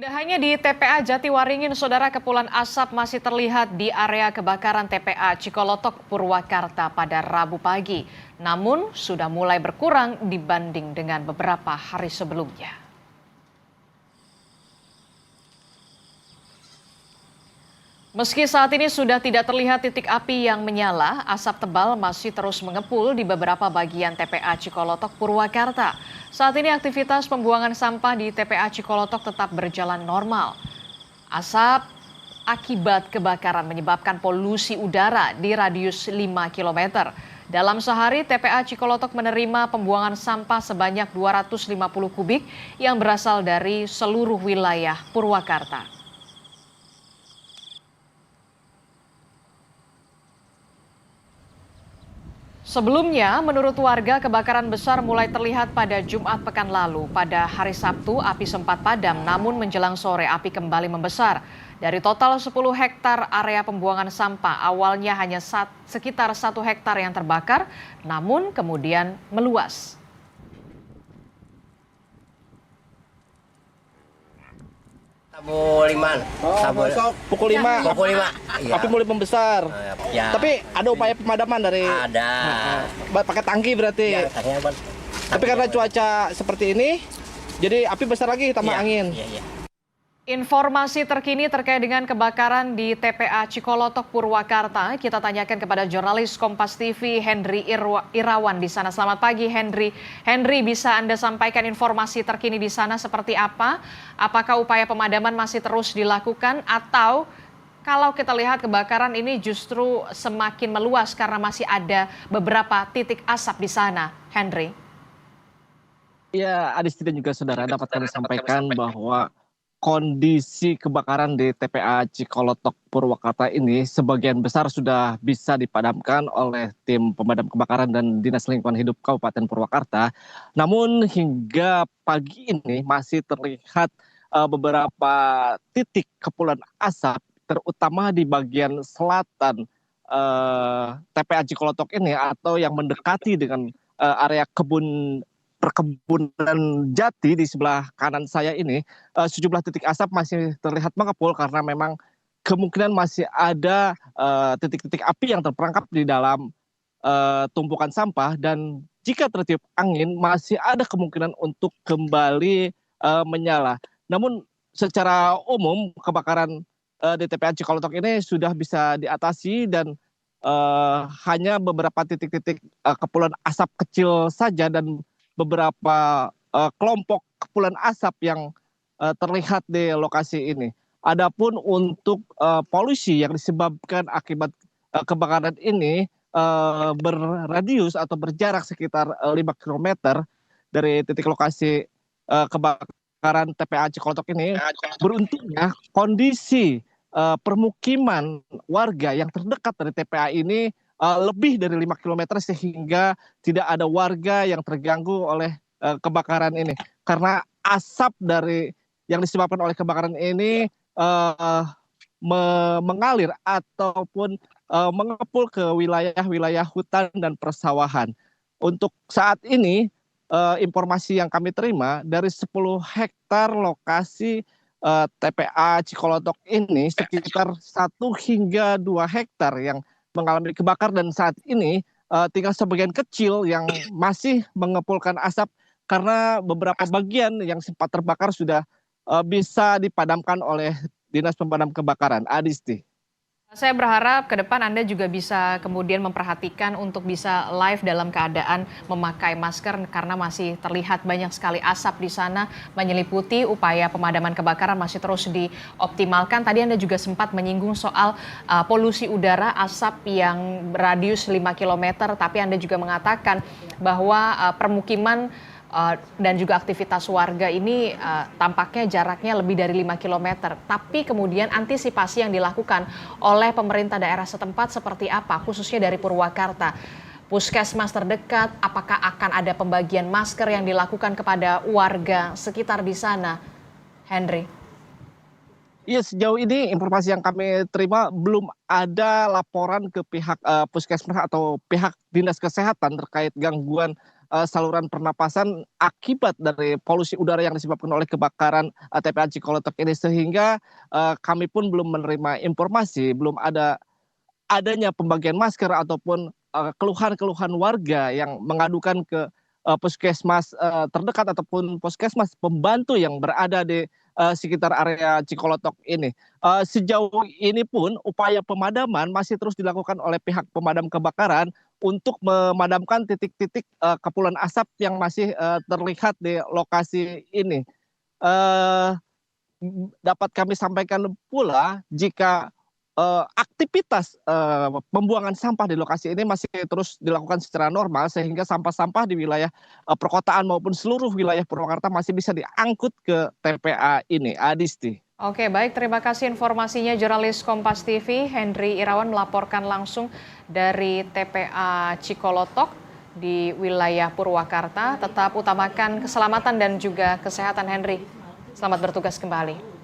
Tidak hanya di TPA Jatiwaringin, saudara, kepulan asap masih terlihat di area kebakaran TPA Cikolotok, Purwakarta pada Rabu pagi. Namun sudah mulai berkurang dibanding dengan beberapa hari sebelumnya. Meski saat ini sudah tidak terlihat titik api yang menyala, asap tebal masih terus mengepul di beberapa bagian TPA Cikolotok, Purwakarta. Saat ini aktivitas pembuangan sampah di TPA Cikolotok tetap berjalan normal. Asap akibat kebakaran menyebabkan polusi udara di radius 5 km. Dalam sehari, TPA Cikolotok menerima pembuangan sampah sebanyak 250 kubik yang berasal dari seluruh wilayah Purwakarta. Sebelumnya, menurut warga, kebakaran besar mulai terlihat pada Jumat pekan lalu. Pada hari Sabtu, api sempat padam, namun menjelang sore api kembali membesar. Dari total 10 hektar area pembuangan sampah, awalnya hanya sekitar 1 hektar yang terbakar, namun kemudian meluas. Pukul 5. Pukul 5. Pukul 5. Iya. Api mulai membesar. Ya. Tapi ada upaya pemadaman dari Ada. pakai tangki berarti. Ya, tangnya, Bang. Tapi karena cuaca seperti ini, jadi api besar lagi tambah Iya, angin. Iya. Informasi terkini terkait dengan kebakaran di TPA Cikolotok, Purwakarta, kita tanyakan kepada jurnalis Kompas TV Henry Irawan di sana. Selamat pagi, Henry. Henry, bisa Anda sampaikan informasi terkini di sana seperti apa? Apakah upaya pemadaman masih terus dilakukan atau kalau kita lihat kebakaran ini justru semakin meluas karena masih ada beberapa titik asap di sana, Henry? Ya, Adisti dan juga saudara, dapat kami sampaikan bahwa kondisi kebakaran di TPA Cikolotok, Purwakarta ini sebagian besar sudah bisa dipadamkan oleh tim pemadam kebakaran dan Dinas Lingkungan Hidup Kabupaten Purwakarta. Namun hingga pagi ini masih terlihat beberapa titik kepulan asap, terutama di bagian selatan TPA Cikolotok ini atau yang mendekati dengan area perkebunan jati di sebelah kanan saya ini. Sejumlah titik asap masih terlihat mengepul karena memang kemungkinan masih ada titik-titik api yang terperangkap di dalam tumpukan sampah, dan jika tertiup angin masih ada kemungkinan untuk kembali menyala. Namun secara umum kebakaran di TPA Cikolotok ini sudah bisa diatasi dan hanya beberapa titik-titik kepulan asap kecil saja dan beberapa kelompok kepulan asap yang terlihat di lokasi ini. Adapun untuk polusi yang disebabkan akibat kebakaran ini berradius atau berjarak sekitar 5 km dari titik lokasi kebakaran TPA Cikolotok ini, beruntungnya kondisi permukiman warga yang terdekat dari TPA ini lebih dari 5 km sehingga tidak ada warga yang terganggu oleh kebakaran ini. Karena asap yang disebabkan oleh kebakaran ini mengalir ataupun mengepul ke wilayah-wilayah hutan dan persawahan. Untuk saat ini informasi yang kami terima dari 10 hektar lokasi TPA Cikolotok ini sekitar 1 hingga 2 hektar yang mengalami kebakar, dan saat ini tinggal sebagian kecil yang masih mengepulkan asap karena beberapa bagian yang sempat terbakar sudah bisa dipadamkan oleh Dinas Pemadam Kebakaran. Adisti. Saya berharap ke depan Anda juga bisa kemudian memperhatikan untuk bisa live dalam keadaan memakai masker karena masih terlihat banyak sekali asap di sana menyeliputi upaya pemadaman kebakaran masih terus dioptimalkan. Tadi Anda juga sempat menyinggung soal polusi udara, asap yang radius 5 km, tapi Anda juga mengatakan bahwa permukiman dan juga aktivitas warga ini tampaknya jaraknya lebih dari 5 km. Tapi kemudian antisipasi yang dilakukan oleh pemerintah daerah setempat seperti apa, khususnya dari Purwakarta? Puskesmas terdekat, apakah akan ada pembagian masker yang dilakukan kepada warga sekitar di sana, Henry? Iya, sejauh ini informasi yang kami terima belum ada laporan ke pihak puskesmas atau pihak dinas kesehatan terkait gangguan saluran pernapasan akibat dari polusi udara yang disebabkan oleh kebakaran TPA Cikolotok ini, sehingga kami pun belum menerima informasi, belum adanya pembagian masker ataupun keluhan-keluhan warga yang mengadukan ke puskesmas terdekat ataupun puskesmas pembantu yang berada di sekitar area Cikolotok ini. Sejauh ini pun upaya pemadaman masih terus dilakukan oleh pihak pemadam kebakaran untuk memadamkan titik-titik kepulan asap yang masih terlihat di lokasi ini. Eh, Dapat kami sampaikan pula jika aktivitas pembuangan sampah di lokasi ini masih terus dilakukan secara normal, sehingga sampah-sampah di wilayah perkotaan maupun seluruh wilayah Purwakarta masih bisa diangkut ke TPA ini. Adisti. Oke, baik. Terima kasih informasinya jurnalis Kompas TV Henry Irawan melaporkan langsung dari TPA Cikolotok di wilayah Purwakarta. Tetap utamakan keselamatan dan juga kesehatan, Henry. Selamat bertugas kembali.